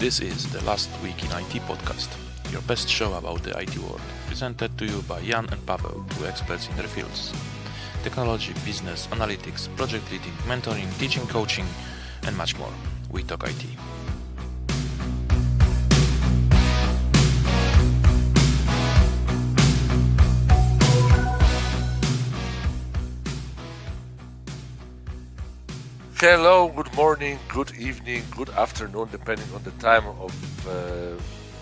This is the Last Week in IT podcast, your best show about the IT world, presented to you by Jan and Pawel, two experts in their fields. Technology, business, analytics, project leading, mentoring, teaching, coaching, and much more. We talk IT. Hello, good morning, good evening, good afternoon, depending on the time of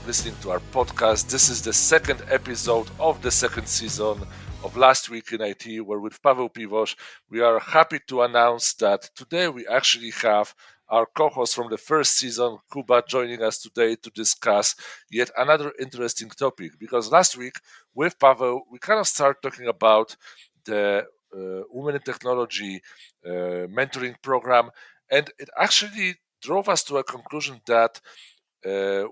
listening to our podcast. This is the second episode of the second season of Last Week in IT, where with Paweł Piwosz, we are happy to announce that today we actually have our co-host from the first season, Kuba, joining us today to discuss yet another interesting topic. Because last week with Paweł, we kind of start talking about the Women in Technology mentoring program, and it actually drove us to a conclusion that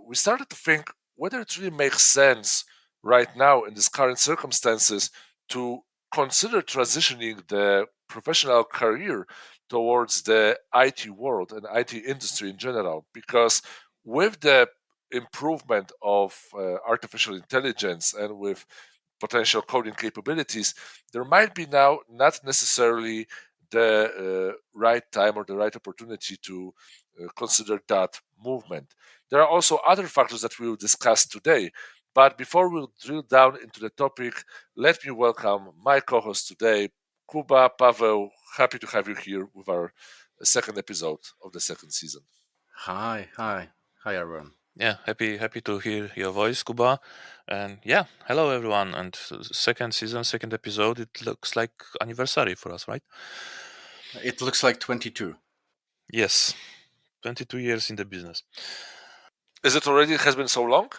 we started to think whether it really makes sense right now in these current circumstances to consider transitioning the professional career towards the IT world and IT industry in general. Because with the improvement of artificial intelligence and with potential coding capabilities, there might be now not necessarily the right time or the right opportunity to consider that movement. There are also other factors that we will discuss today. But before we drill down into the topic, let me welcome my co host today, Kuba, Paweł. Happy to have you here with our second episode of the second season. Hi, everyone. Yeah, happy to hear your voice, Kuba. And yeah, hello everyone. And second season, second episode, it looks like anniversary for us, right? It looks like 22. Yes, 22 years in the business. Is it already has been so long?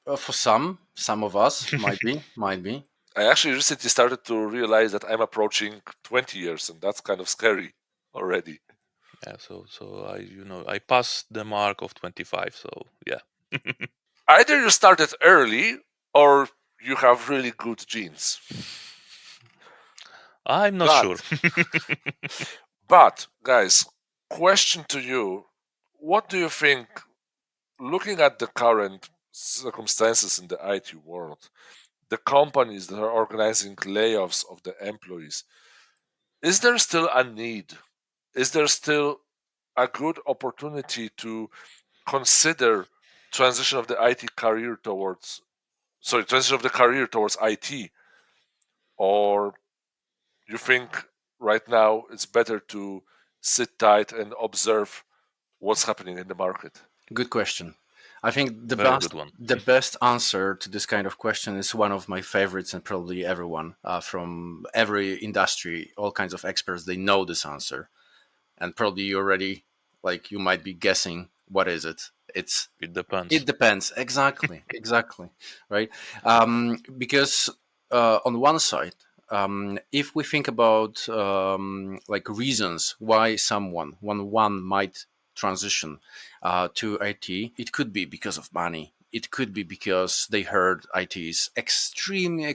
For some of us, might be. I actually recently started to realize that I'm approaching 20 years, and that's kind of scary already. Yeah, so I passed the mark of 25. So yeah. Either you started early or you have really good genes. I'm not sure. But guys, question to you: what do you think, looking at the current circumstances in the IT world, the companies that are organizing layoffs of the employees, is there still a need? Is there still a good opportunity to consider transition of the transition of the career towards IT? Or you think right now it's better to sit tight and observe what's happening in the market? Good question. I think Very good one. the best answer to this kind of question is one of my favorites, and probably everyone from every industry, all kinds of experts, they know this answer, and probably you already you might be guessing what is it. It depends. It depends. Exactly. Right. Because on one side, if we think about reasons why one might transition to IT, it could be because of money. It could be because they heard IT is extremely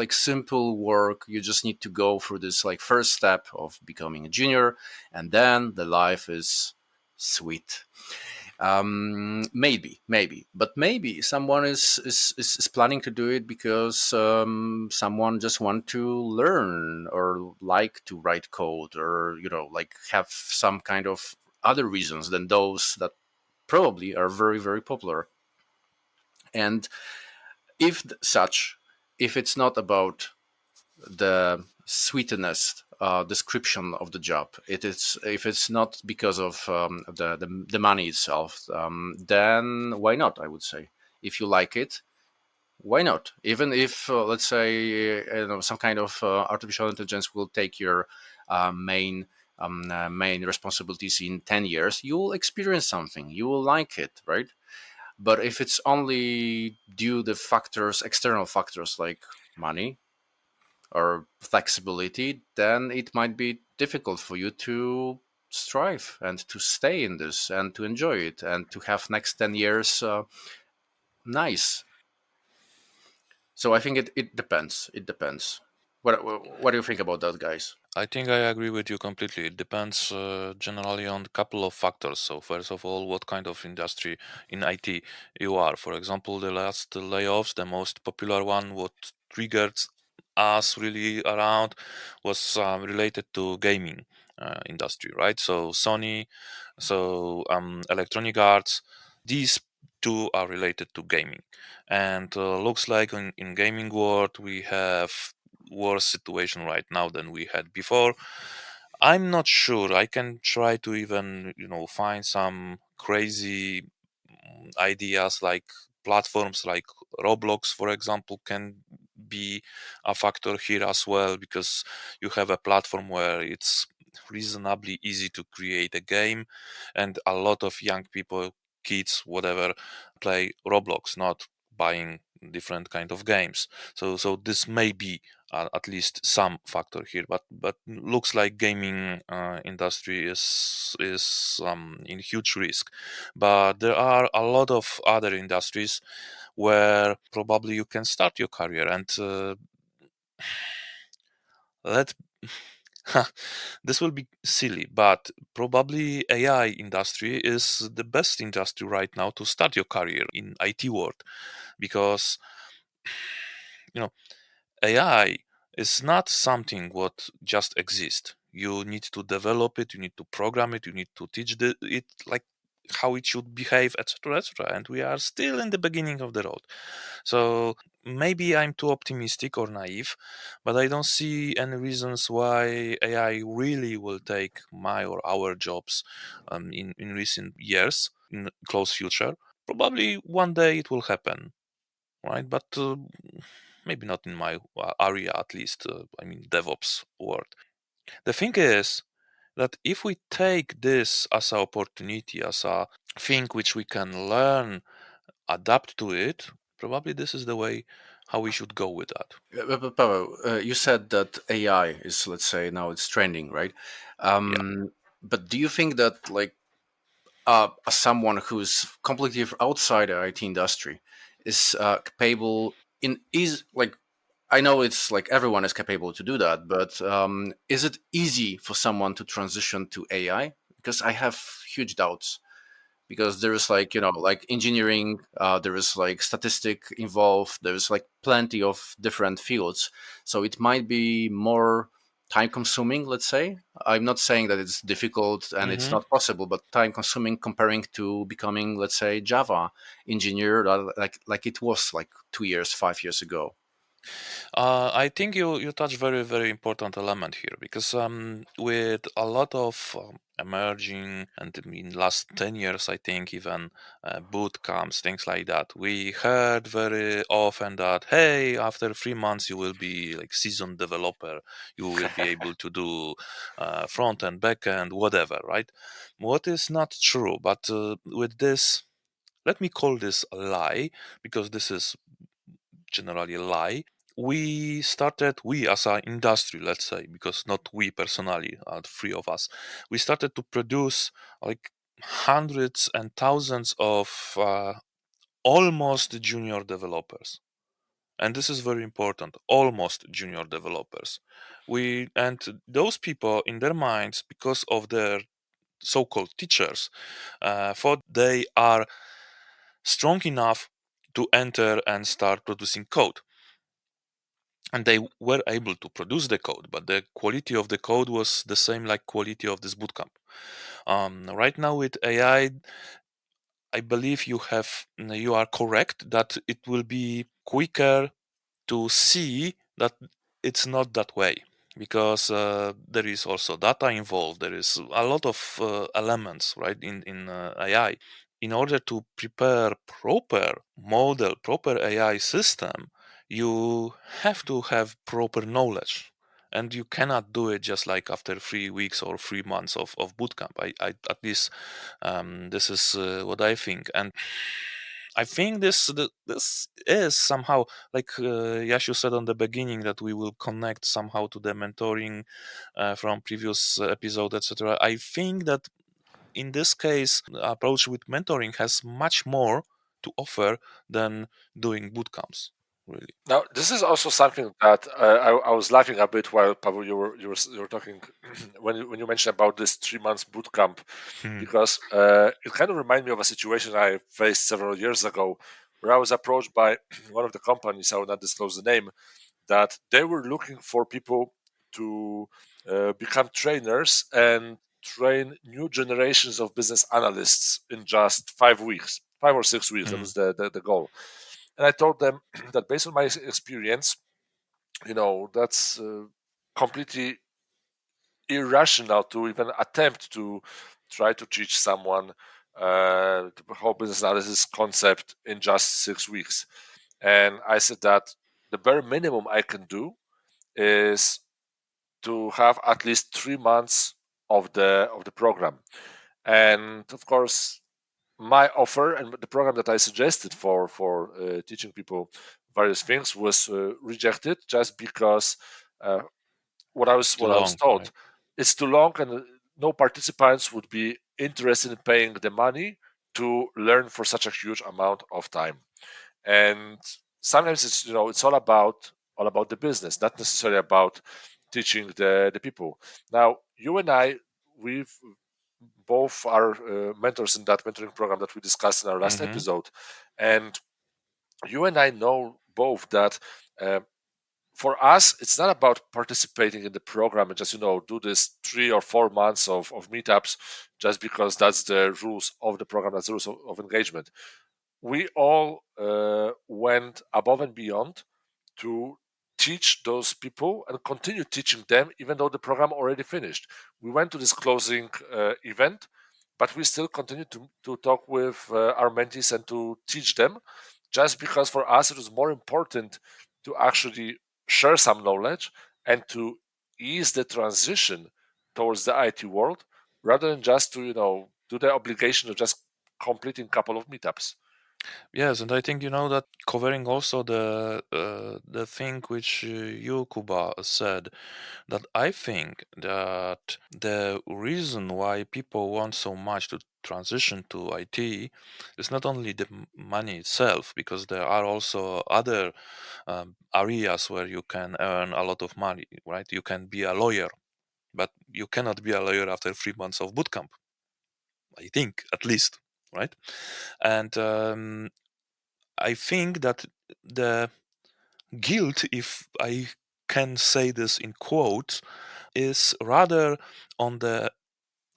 simple work. You just need to go through this first step of becoming a junior, and then the life is sweet. Maybe, but maybe someone is planning to do it because someone just want to learn or like to write code, or have some kind of other reasons than those that probably are very, very popular. And if it's not about the sweetness description of the job, if it's not because of the money itself, then why not? I would say, if you like it, why not? Even if let's say some kind of artificial intelligence will take your main responsibilities in 10 years, you will experience something, you will like it, right? But if it's only due to external factors like money or flexibility, then it might be difficult for you to strive and to stay in this and to enjoy it and to have next 10 years nice. So I think it depends. What do you think about that, guys? I think I agree with you completely. It depends generally on a couple of factors. So, first of all, what kind of industry in IT you are. For example, the last layoffs, the most popular one, what triggered us really around was related to gaming industry, right? So, Sony, Electronic Arts, these two are related to gaming. And looks like in gaming world we have worse situation right now than we had before. I'm not sure. I can try to even, find some crazy ideas like platforms like Roblox, for example, can be a factor here as well because you have a platform where it's reasonably easy to create a game, and a lot of young people, kids, whatever, play Roblox, not buying different kind of games. So this may be at least some factor here, but looks like gaming industry is in huge risk. But there are a lot of other industries where probably you can start your career, and let this will be silly, but probably AI industry is the best industry right now to start your career in IT world, because you know AI is not something what just exists. You need to develop it, you need to program it, you need to teach it like how it should behave, etc., etc. And we are still in the beginning of the road. So maybe I'm too optimistic or naive, but I don't see any reasons why AI really will take my or our jobs in recent years, in close future. Probably one day it will happen, right? But maybe not in my area, at least. I mean, DevOps world. The thing is that if we take this as an opportunity, as a thing which we can learn, adapt to it, probably this is the way how we should go with that. Pavel, you said that AI is, let's say, now it's trending, right? Yeah. But do you think that, like, as someone who's completely outside the IT industry is capable in is like I know it's like everyone is capable to do that, but is it easy for someone to transition to AI? Because I have huge doubts. Because there is, like, like engineering, there is like statistic involved, there's like plenty of different fields, so it might be more time consuming, let's say. I'm not saying that it's difficult and it's hmm not possible, but time consuming comparing to becoming, let's say, Java engineer, like it was like 2 years 5 years ago. I think you touch very very important element here, because with a lot of emerging, and in last 10 years I think even boot camps, things like that, we heard very often that hey, after 3 months you will be like seasoned developer, you will be able to do front end, back end, whatever, right? What is not true, but with this, let me call this a lie, because this is generally a lie. We as an industry, let's say, because not we personally, three of us, we started to produce like hundreds and thousands of almost junior developers. And this is very important, almost junior developers. And those people in their minds, because of their so-called teachers, thought they are strong enough to enter and start producing code, and they were able to produce the code, but the quality of the code was the same like quality of this bootcamp. Right now with AI, I believe you are correct that it will be quicker to see that it's not that way, because there is also data involved, there is a lot of elements, right, in AI. In order to prepare proper model, proper AI system, you have to have proper knowledge, and you cannot do it just like after 3 weeks or 3 months of bootcamp. I at least this is what I think. And I think this is somehow like Yashu said on the beginning, that we will connect somehow to the mentoring from previous episode, etc. I think that in this case, approach with mentoring has much more to offer than doing boot camps. really. Now, this is also something that I was laughing a bit while Pavel you were talking when you mentioned about this 3 months boot camp, Hmm. because it kind of reminded me of a situation I faced several years ago, where I was approached by one of the companies. I will not disclose the name. That they were looking for people to become trainers and train new generations of business analysts in just 5 weeks, 5 or 6 weeks. That Hmm. was the goal. And I told them that based on my experience, that's completely irrational to even attempt to try to teach someone the whole business analysis concept in just 6 weeks. And I said that the bare minimum I can do is to have at least 3 months of the program. And of course, my offer and the program that I suggested for teaching people various things was rejected just because uh, Too what I was long, told, right? it's too long, and no participants would be interested in paying the money to learn for such a huge amount of time. And sometimes it's all about the business, not necessarily about teaching the people. Now, you and I, we've both are mentors in that mentoring program that we discussed in our last Hmm. episode, and you and I know both that uh, for us it's not about participating in the program and just do this 3 or 4 months of meetups just because that's the rules of the program, that's the rules of engagement. We all went above and beyond to teach those people and continue teaching them even though the program already finished. We went to this closing event, but we still continue to talk with our mentees and to teach them, just because for us it was more important to actually share some knowledge and to ease the transition towards the IT world, rather than just to do the obligation of just completing a couple of meetups. Yes, and I think that covering also the thing which you, Kuba, said, that I think that the reason why people want so much to transition to IT is not only the money itself, because there are also other areas where you can earn a lot of money, right? You can be a lawyer, but you cannot be a lawyer after 3 months of bootcamp, I think, at least, right? And I think that the guilt, if I can say this in quotes, is rather on the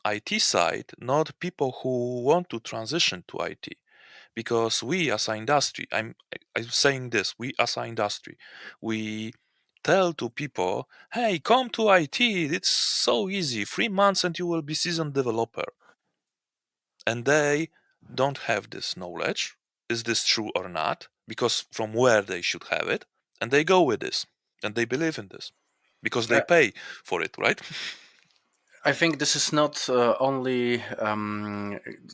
IT side, not people who want to transition to IT. Because we as an industry, I'm saying this, we as an industry, we tell to people, hey, come to IT, it's so easy, 3 months and you will be seasoned developer. And they don't have this knowledge. Is this true or not? Because from where they should have it, and they go with this, and they believe in this because they pay for it, right? I think this is not only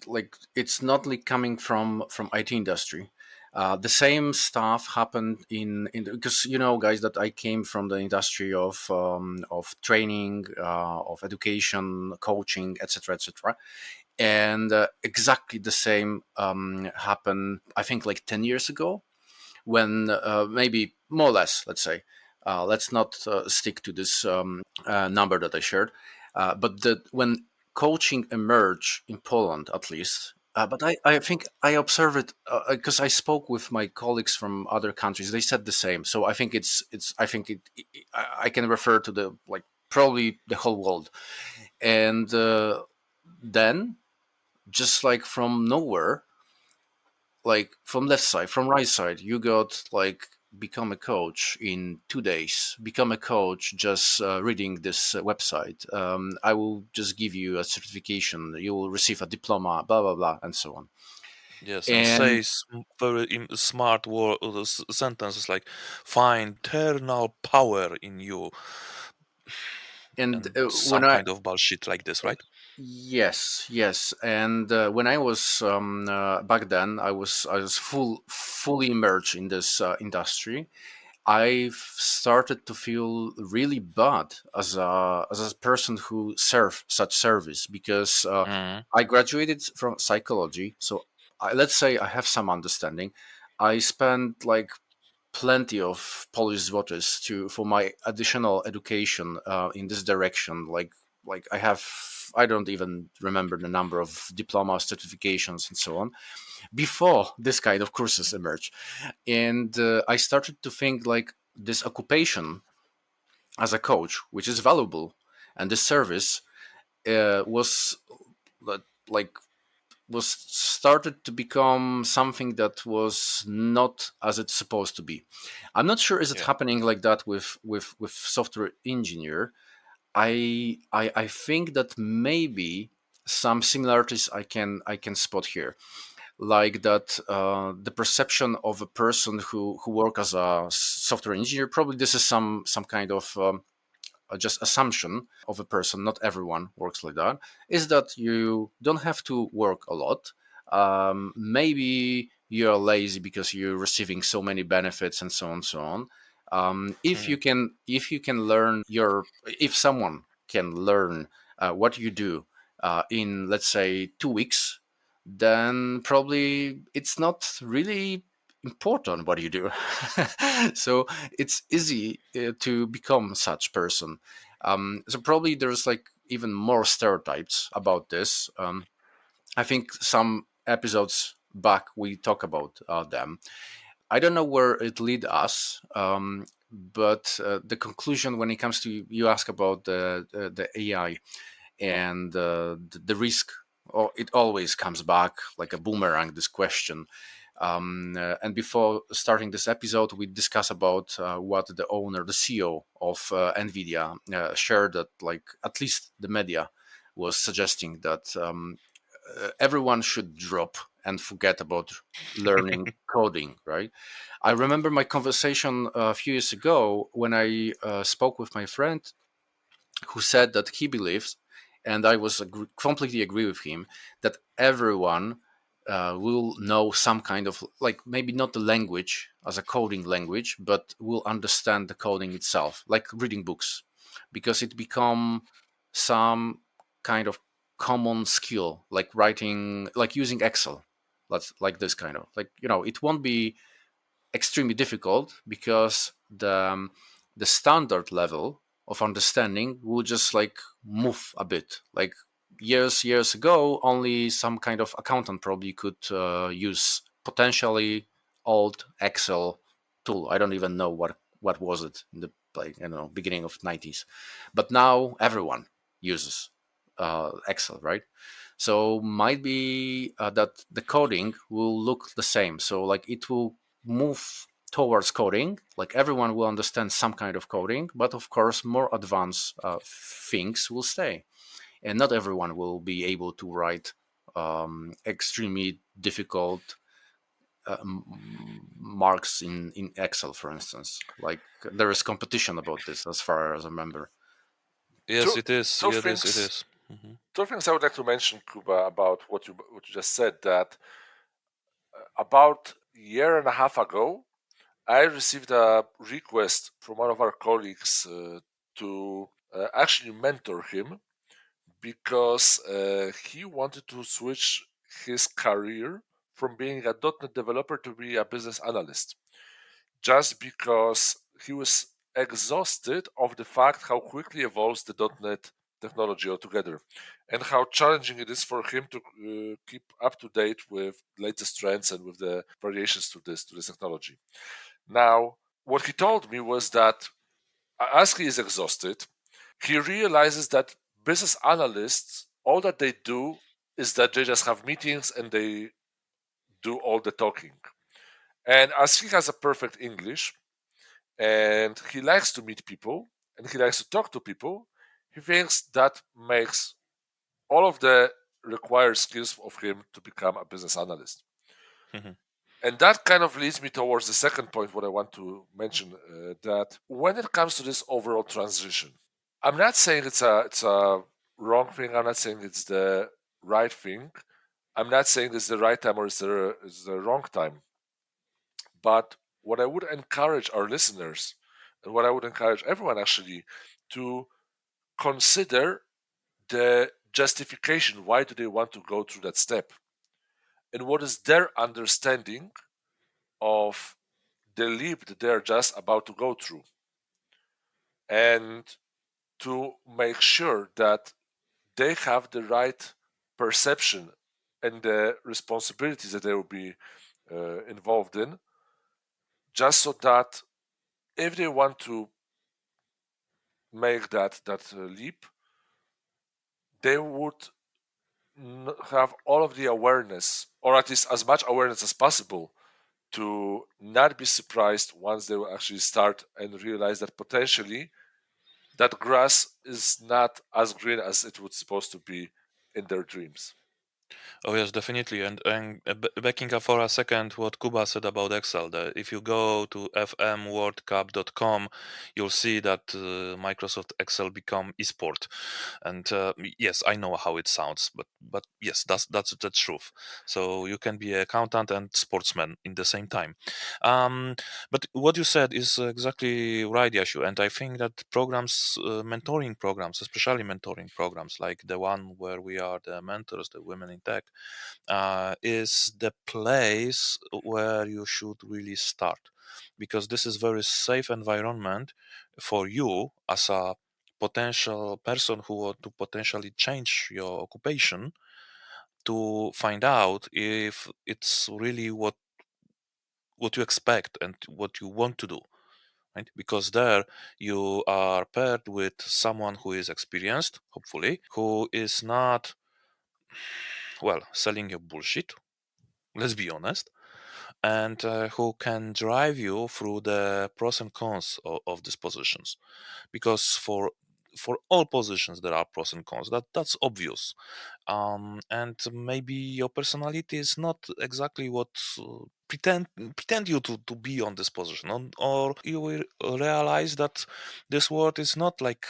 like it's not like coming from IT industry. The same stuff happened in because guys, that I came from the industry of training, of education, coaching, etc., etc., and exactly the same happened. I think like 10 years ago, when maybe more or less, let's say, let's not stick to this number that I shared, but that when coaching emerged in Poland, at least. But I think I observe it because I spoke with my colleagues from other countries. They said the same. So I think it's I think I can refer to the like probably the whole world. And then just like from nowhere, like from left side, from right side, you got like become a coach in 2 days, become a coach just reading this website. I will just give you a certification, you will receive a diploma, blah blah blah, and so on. Yes, and And say very smart sentences like "find eternal power in you" and and when some I kind of bullshit like this, right? Yes, yes, and when I was back then, I was fully immersed in this industry. I've started to feel really bad as a person who serve such service, because Mm. I graduated from psychology, so let's say I have some understanding. I spent like plenty of Polish złotys for my additional education in this direction. Like I don't even remember the number of diplomas, certifications, and so on before this kind of courses emerged. And I started to think like this occupation as a coach, which is valuable, and this service was like was started to become something that was not as it's supposed to be. I'm not sure is it Yeah. happening like that with software engineer. I think that maybe some similarities I can spot here, like that the perception of a person who work as a software engineer, probably this is some kind of just assumption of a person, not everyone works like that, is that you don't have to work a lot. Maybe you're lazy because you're receiving so many benefits and so on and so on. If you can learn your if someone can learn what you do in, let's say, 2 weeks, then probably it's not really important what you do. So it's easy to become such person. So probably there's like even more stereotypes about this. I think some episodes back we talk about them. I don't know where it lead us, but the conclusion when it comes to, you ask about the AI and the risk, it always comes back like a boomerang, this question. And before starting this episode, we discussed about what the owner, the CEO of NVIDIA, shared, that like at least the media was suggesting that everyone should drop and forget about learning coding, right? I remember my conversation a few years ago when I spoke with my friend who said that he believes, and I was completely agree with him, that everyone will know some kind of, like, maybe not the language as a coding language, but will understand the coding itself, like reading books, because it become some kind of common skill, like writing, like using Excel. Let's like this kind of, like, it won't be extremely difficult because the standard level of understanding will just like move a bit. Like years ago, only some kind of accountant probably could use potentially old Excel tool. I don't even know what was it in the, like, beginning of 90s, but now everyone uses Excel, right? So might be that the coding will look the same. So like it will move towards coding, like everyone will understand some kind of coding, but of course more advanced things will stay, and not everyone will be able to write extremely difficult marks in Excel, for instance. Like there is competition about this, as far as I remember. Yes, Two, it is. two Yeah, it is. It things. is. Mhm. Two things I would like to mention, Kuba, about what you just said. That about a year and a half ago, I received a request from one of our colleagues to actually mentor him because he wanted to switch his career from being a .NET developer to be a business analyst, just because he was exhausted of the fact how quickly evolves the .NET technology altogether, and how challenging it is for him to keep up to date with latest trends and with the variations to this technology. Now, what he told me was that as he is exhausted, he realizes that business analysts, all that they do is that they just have meetings and they do all the talking. And as he has a perfect English and he likes to meet people and he likes to talk to people, he thinks that makes all of the required skills of him to become a business analyst. Mhm. And that kind of leads me towards the second point, what I want to mention, that when it comes to this overall transition, I'm not saying it's a wrong thing. I'm not saying it's the right thing. I'm not saying it's the right time or it's the wrong time. But what I would encourage our listeners, and what I would encourage everyone actually, to consider the justification. Why do they want to go through that step? And what is their understanding of the leap that they're just about to go through, and to make sure that they have the right perception and the responsibilities that they will be involved in, just so that if they want to make that leap, they would have all of the awareness, or at least as much awareness as possible, to not be surprised once they will actually start and realize that potentially that grass is not as green as it was supposed to be in their dreams. Oh yes, definitely. And backing up for a second, what Kuba said about Excel. That if you go to fmworldcup.com, you'll see that Microsoft Excel become esport. And yes, I know how it sounds, but yes, that's the truth. So you can be an accountant and sportsman in the same time. Um, but what you said is exactly right, Yashu. And I think that programs, mentoring programs, especially mentoring programs like the one where we are the mentors, the Women in Tech, is the place where you should really start, because this is very safe environment for you as a potential person who want to potentially change your occupation, to find out if it's really what you expect and what you want to do, right? Because there you are paired with someone who is experienced, hopefully, who is not, well, selling you bullshit, let's be honest, and who can drive you through the pros and cons of these positions. Because for all positions there are pros and cons, that's obvious. And maybe your personality is not exactly what pretend you to be on this position, or you will realize that this world is not like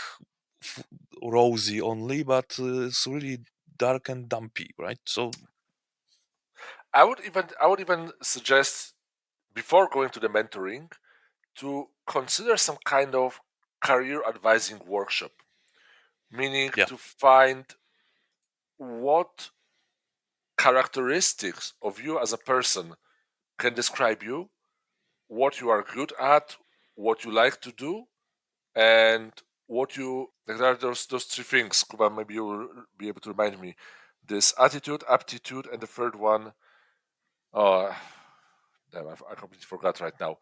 f- rosy only, but it's really dark and dumpy, right? So I would even suggest, before going to the mentoring, to consider some kind of career advising workshop, meaning yeah. to find what characteristics of you as a person can describe you, what you are good at, what you like to do, and what you like. There are those three things. Kuba, maybe you will be able to remind me. This attitude, aptitude, and the third one. Oh, damn! I completely forgot right now.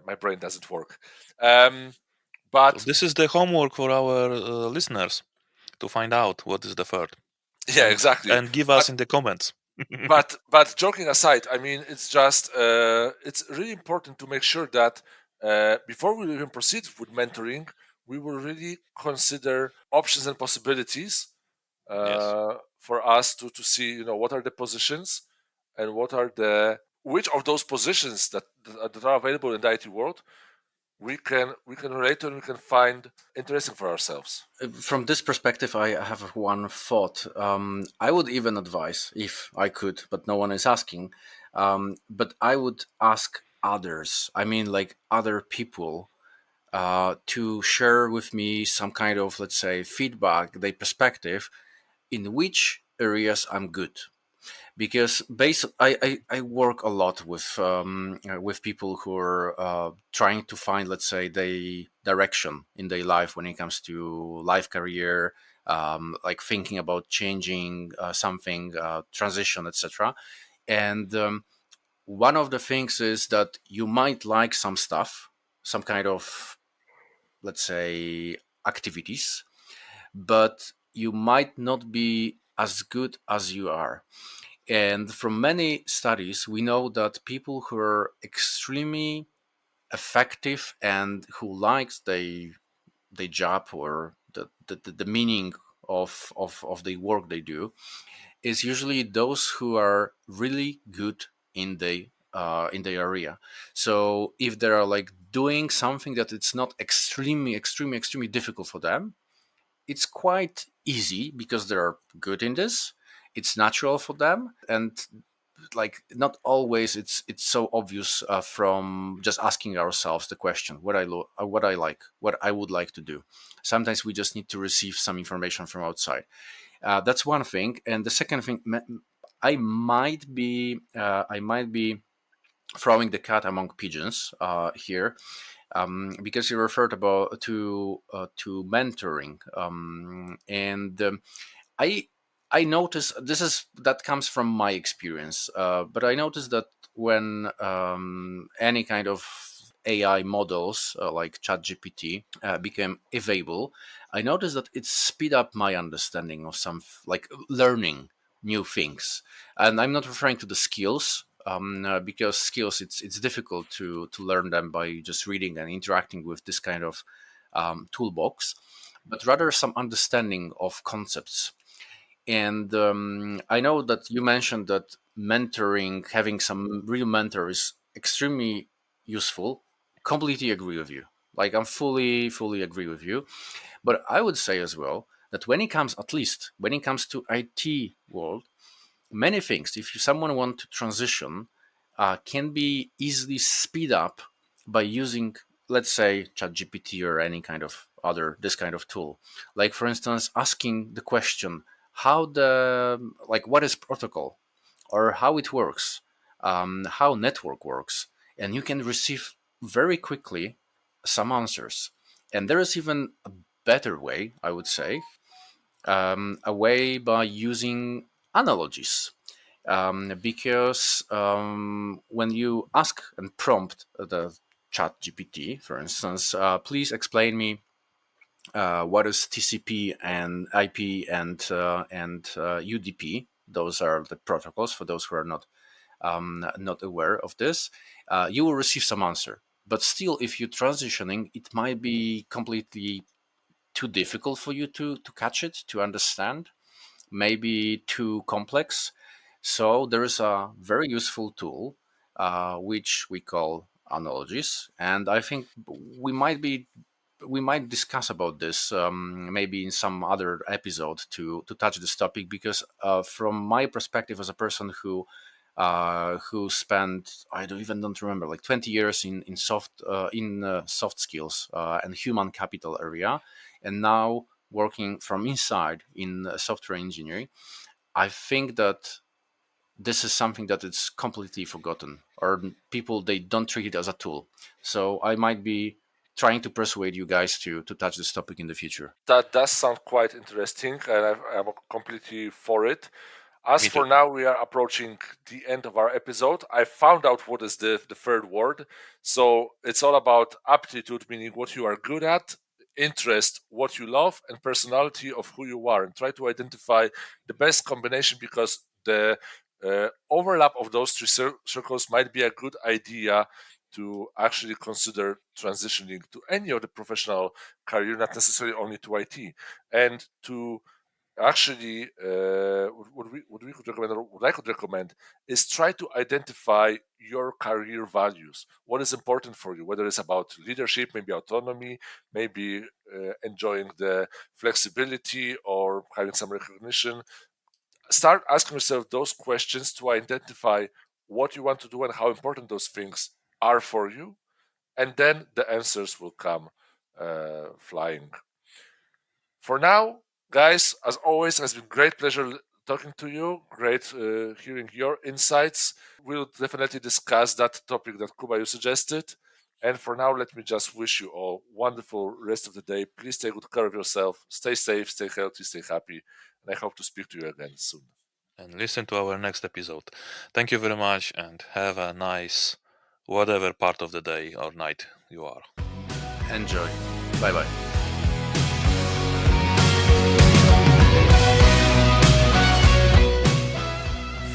My brain doesn't work. Um, So but this is the homework for our listeners, to find out what is the third, yeah, exactly. and give us But in the comments. but joking aside, I mean, it's just it's really important to make sure that before we even proceed with mentoring, we will really consider options and possibilities Yes. for us to see, what are the positions, and what are the which of those positions that are available in the IT world we can relate to, and we can find interesting for ourselves. From this perspective, I have one thought. I would even advise, if I could, but no one is asking, but I would ask others, I mean, like other people, to share with me some kind of, let's say, feedback, their perspective, in which areas I'm good. Because I work a lot with people who are trying to find, let's say, the direction in their life when it comes to life, career, like thinking about changing something, transition, etc. And one of the things is that you might like some stuff, some kind of, let's say, activities, but you might not be as good as you are. And from many studies, we know that people who are extremely effective and who likes their job, or the meaning of the work they do, is usually those who are really good in the area. So if they are like doing something that it's not extremely difficult for them, it's quite easy because they're good in this. It's natural for them, and like not always it's so obvious from just asking ourselves the question what I like, what I would like to do. Sometimes we just need to receive some information from outside. That's one thing. And the second thing, I might be throwing the cat among pigeons here, because you referred to mentoring, and I notice that comes from my experience, but I noticed that when any kind of AI models like ChatGPT became available, I noticed that it speed up my understanding of like learning new things. And I'm not referring to the skills, because skills it's difficult to learn them by just reading and interacting with this kind of toolbox, but rather some understanding of concepts. And I know that you mentioned that mentoring, having some real mentor, is extremely useful. Completely agree with you. Like, I'm fully agree with you. But I would say as well that at least when it comes to IT world, many things, if someone want to transition, can be easily speed up by using, let's say, ChatGPT or any kind of other this kind of tool. Like, for instance, asking the question, what is protocol, or how it works, how network works, and you can receive very quickly some answers. And there is even a better way, I would say, a way by using analogies, because when you ask and prompt the chat GPT, for instance, please explain me what is TCP and IP and UDP. Those are the protocols for those who are not aware of this. You will receive some answer, but still, if you're transitioning, it might be completely too difficult for you to catch it, to understand, maybe too complex. So there is a very useful tool, which we call analogies, and I think we might discuss about this, maybe in some other episode to touch this topic, because from my perspective as a person who spent, don't remember, like 20 years in soft skills and human capital area, and now working from inside in software engineering, I think that this is something that is completely forgotten, or people, they don't treat it as a tool. So I might be trying to persuade you guys to touch this topic in the future. That does sound quite interesting, and I'm completely for it. As Me for too. now, we are approaching the end of our episode. I found out what is the third word. So it's all about aptitude, meaning what you are good at, interest, what you love, and personality of who you are, and try to identify the best combination, because the overlap of those three circles might be a good idea to actually consider transitioning to any of the professional career, not necessarily only to IT, and to actually what we could recommend, or what I could recommend, is try to identify your career values. What is important for you, whether it's about leadership, maybe autonomy, maybe enjoying the flexibility or having some recognition. Start asking yourself those questions to identify what you want to do and how important those things are for you, and then the answers will come flying. For now, guys, as always, has been great pleasure talking to you. Great hearing your insights. We'll definitely discuss that topic that Kuba you suggested. And for now, let me just wish you all wonderful rest of the day. Please take good care of yourself. Stay safe, stay healthy, stay happy. And I hope to speak to you again soon. And listen to our next episode. Thank you very much, and have a nice whatever part of the day or night you are. Enjoy. Bye bye.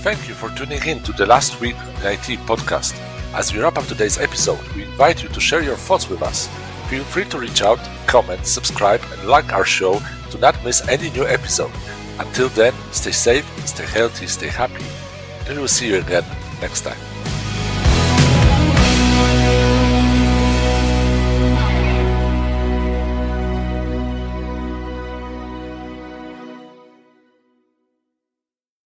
Thank you for tuning in to the Last Week in IT podcast. As we wrap up today's episode, we invite you to share your thoughts with us. Feel free to reach out, comment, subscribe, and like our show to not miss any new episode. Until then, stay safe, stay healthy, stay happy, and we'll see you again next time.